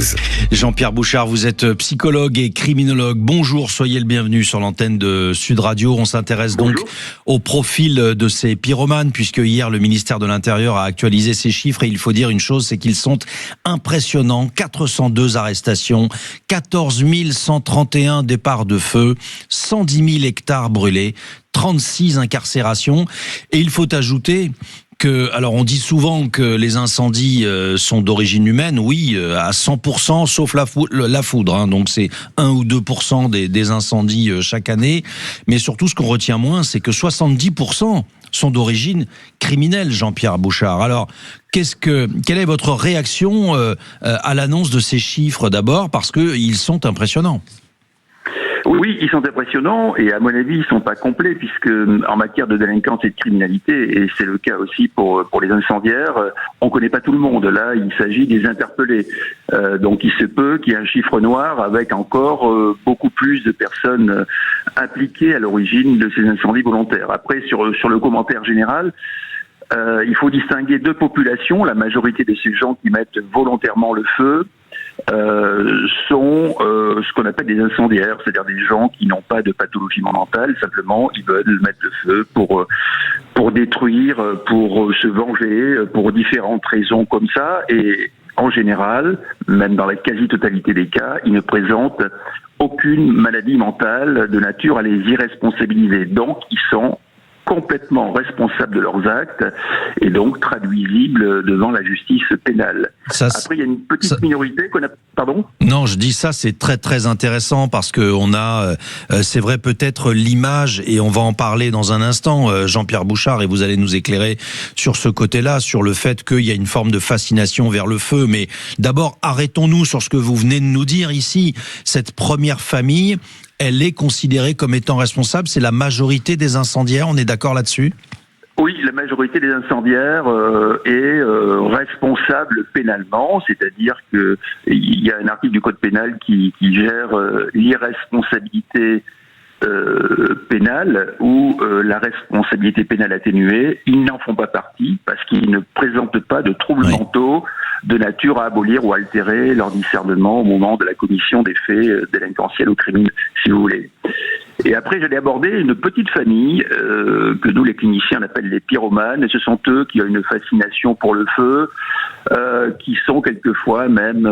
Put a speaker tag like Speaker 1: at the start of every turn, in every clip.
Speaker 1: cause.
Speaker 2: Jean-Pierre Bouchard, vous êtes psychologue et criminologue. Bonjour, soyez le bienvenu sur l'antenne de Sud Radio. On s'intéresse donc au profil de ces pyromanes, puisque hier le ministère de l'Intérieur a actualisé ces chiffres et il faut dire une chose, c'est qu'ils sont impressionnants. 402 arrestations, 14 131 départs de feu, 110 000 hectares brûlés, 36 incarcérations. Et il faut ajouter alors on dit souvent que les incendies sont d'origine humaine, oui, à 100%, sauf la foudre, hein, donc c'est 1 ou 2% des incendies chaque année, mais surtout ce qu'on retient moins, c'est que 70% sont d'origine criminelle, Jean-Pierre Bouchard. Alors, quelle est votre réaction à l'annonce de ces chiffres d'abord, parce qu'ils sont impressionnants?
Speaker 3: Oui, ils sont impressionnants et à mon avis, ils sont pas complets puisque en matière de délinquance et de criminalité, et c'est le cas aussi pour les incendiaires, on connaît pas tout le monde. Là, il s'agit des interpellés. Donc il se peut qu'il y ait un chiffre noir avec encore beaucoup plus de personnes impliquées à l'origine de ces incendies volontaires. Après, sur le commentaire général, il faut distinguer deux populations. La majorité de ces gens qui mettent volontairement le feu sont ce qu'on appelle des incendiaires, c'est-à-dire des gens qui n'ont pas de pathologie mentale, simplement ils veulent mettre le feu pour détruire, pour se venger, pour différentes raisons comme ça, et en général, même dans la quasi-totalité des cas, ils ne présentent aucune maladie mentale de nature à les irresponsabiliser. Donc ils sont complètement responsables de leurs actes et donc traduisibles devant la justice pénale. Après, il y a une petite minorité qu'on a... Pardon ?
Speaker 2: Non, je dis ça, c'est très très intéressant parce que on a, c'est vrai, peut-être l'image, et on va en parler dans un instant, Jean-Pierre Bouchard, et vous allez nous éclairer sur ce côté-là, sur le fait qu'il y a une forme de fascination vers le feu. Mais d'abord, arrêtons-nous sur ce que vous venez de nous dire ici. Cette première famille, elle est considérée comme étant responsable, c'est la majorité des incendiaires, on est d'accord là-dessus ?
Speaker 3: Oui, la majorité des incendiaires est responsable pénalement, c'est-à-dire que il y a un article du Code pénal qui gère l'irresponsabilité pénale ou la responsabilité pénale atténuée. Ils n'en font pas partie parce qu'ils ne présentent pas de troubles mentaux de nature à abolir ou altérer leur discernement au moment de la commission des faits délinquentiels ou criminels, si vous voulez. Et après, j'allais aborder une petite famille que nous, les cliniciens, on appelle les pyromanes. Et ce sont eux qui ont une fascination pour le feu, qui sont quelquefois même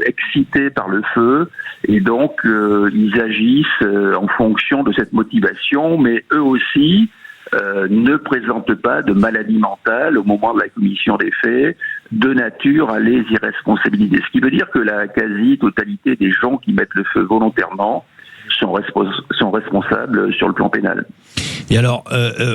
Speaker 3: excités par le feu. Et donc, ils agissent en fonction de cette motivation, mais eux aussi ne présentent pas de maladie mentale au moment de la commission des faits, de nature à les irresponsabiliser. Ce qui veut dire que la quasi-totalité des gens qui mettent le feu volontairement sont responsables sur le plan pénal.
Speaker 2: Et alors,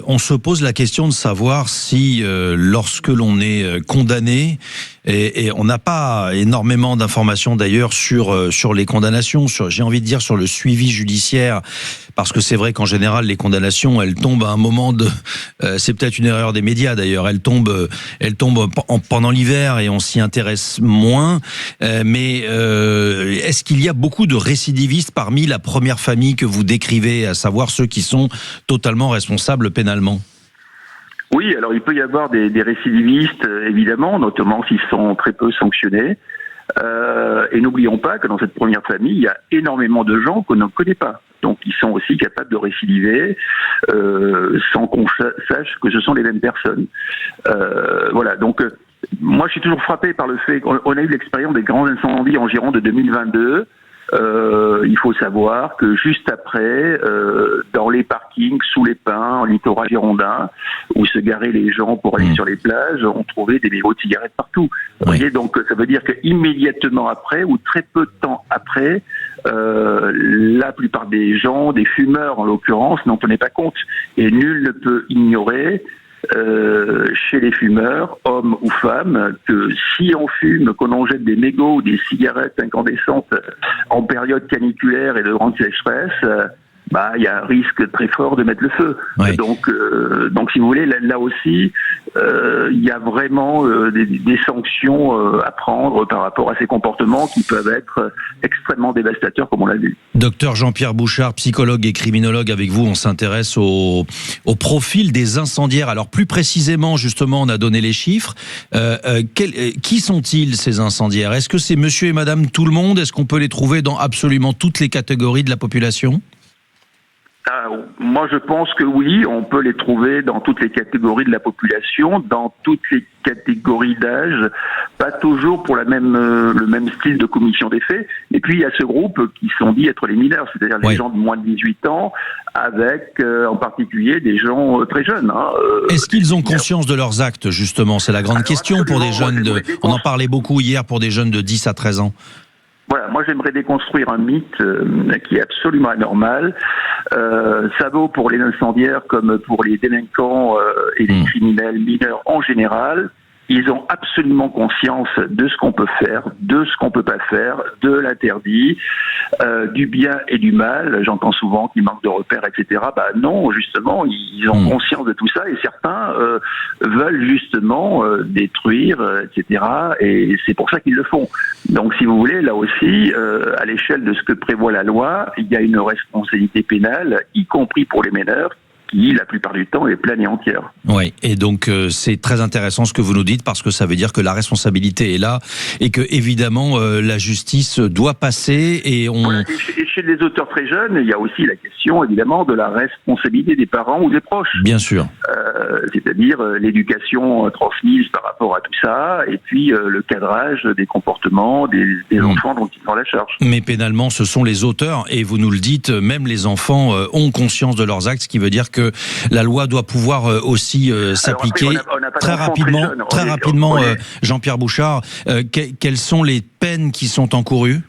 Speaker 2: on se pose la question de savoir si, lorsque l'on est condamné, et on n'a pas énormément d'informations d'ailleurs sur les condamnations, j'ai envie de dire sur le suivi judiciaire, parce que c'est vrai qu'en général les condamnations elles tombent à un moment c'est peut-être une erreur des médias d'ailleurs, elles tombent pendant l'hiver et on s'y intéresse moins. Mais est-ce qu'il y a beaucoup de récidivistes parmi la première famille que vous décrivez, à savoir ceux qui sont totalement responsables pénalement ?
Speaker 3: Oui, alors il peut y avoir des récidivistes, évidemment, notamment s'ils sont très peu sanctionnés. Et n'oublions pas que dans cette première famille, il y a énormément de gens qu'on ne connaît pas. Donc ils sont aussi capables de récidiver sans qu'on sache que ce sont les mêmes personnes. Voilà, donc moi je suis toujours frappé par le fait qu'on a eu l'expérience des grands incendies en Gironde de 2022. Il faut savoir que juste après, dans les parkings, sous les pins, en littoral girondin, où se garaient les gens pour aller sur les plages, on trouvait des mégots de cigarettes partout. Vous voyez, donc ça veut dire qu'immédiatement après, ou très peu de temps après, la plupart des gens, des fumeurs en l'occurrence, n'en tenaient pas compte. Et nul ne peut ignorer chez les fumeurs, hommes ou femmes, que si on fume, qu'on en jette des mégots ou des cigarettes incandescentes en période caniculaire et de grande sécheresse, il y a un risque très fort de mettre le feu.
Speaker 2: Ouais.
Speaker 3: Donc, si vous voulez, là aussi, il y a vraiment des sanctions à prendre par rapport à ces comportements qui peuvent être extrêmement dévastateurs, comme on l'a vu.
Speaker 2: Docteur Jean-Pierre Bouchard, psychologue et criminologue, avec vous, on s'intéresse au profil des incendiaires. Alors plus précisément, justement, on a donné les chiffres. Qui sont-ils, ces incendiaires? Est-ce que c'est monsieur et madame tout le monde? Est-ce qu'on peut les trouver dans absolument toutes les catégories de la population?
Speaker 3: Moi, je pense que oui, on peut les trouver dans toutes les catégories de la population, dans toutes les catégories d'âge, pas toujours pour le même style de commission des faits. Et puis, il y a ce groupe qui sont dits être les mineurs, c'est-à-dire les gens de moins de 18 ans, avec en particulier des gens très jeunes.
Speaker 2: Est-ce qu'ils ont conscience de leurs actes, justement? C'est la grande question pour des jeunes. On en parlait beaucoup hier pour des jeunes de 10 à 13 ans.
Speaker 3: Voilà, moi j'aimerais déconstruire un mythe qui est absolument anormal. Ça vaut pour les incendiaires comme pour les délinquants et les criminels mineurs en général. Ils ont absolument conscience de ce qu'on peut faire, de ce qu'on peut pas faire, de l'interdit, du bien et du mal. J'entends souvent qu'ils manquent de repères, etc. Non, justement, ils ont conscience de tout ça et certains veulent justement détruire, etc. Et c'est pour ça qu'ils le font. Donc, si vous voulez, là aussi, à l'échelle de ce que prévoit la loi, il y a une responsabilité pénale, y compris pour les mineurs, qui, la plupart du temps, est pleine et entière.
Speaker 2: Oui, et donc c'est très intéressant ce que vous nous dites, parce que ça veut dire que la responsabilité est là, et que, évidemment, la justice doit passer, et on...
Speaker 3: Voilà, et chez les auteurs très jeunes, il y a aussi la question, évidemment, de la responsabilité des parents ou des proches.
Speaker 2: Bien sûr.
Speaker 3: C'est-à-dire l'éducation transmise par rapport à tout ça, et puis le cadrage des comportements des enfants dont ils ont la charge.
Speaker 2: Mais pénalement, ce sont les auteurs, et vous nous le dites, même les enfants ont conscience de leurs actes, ce qui veut dire que la loi doit pouvoir aussi s'appliquer. Très rapidement, Jean-Pierre Bouchard, quelles sont les peines qui sont encourues?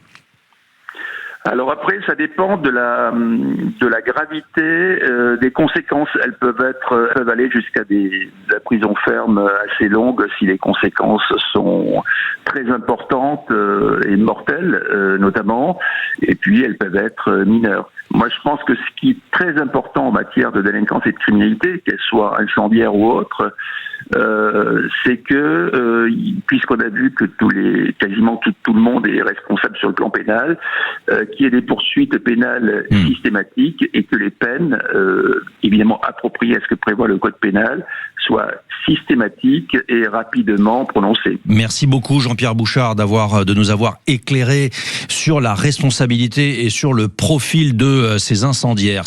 Speaker 3: Alors après, ça dépend de la gravité des conséquences. Elles peuvent aller jusqu'à la prison ferme assez longue si les conséquences sont très importantes et mortelles, notamment. Et puis elles peuvent être mineures. Moi, je pense que ce qui est très important en matière de délinquance et de criminalité, qu'elle soit incendiaire ou autre, c'est que, puisqu'on a vu que quasiment tout le monde est responsable sur le plan pénal, qu'il y ait des poursuites pénales systématiques et que les peines, évidemment appropriées à ce que prévoit le code pénal, soient systématiques et rapidement prononcées.
Speaker 2: Merci beaucoup Jean-Pierre Bouchard de nous avoir éclairé sur la responsabilité et sur le profil de ces incendiaires.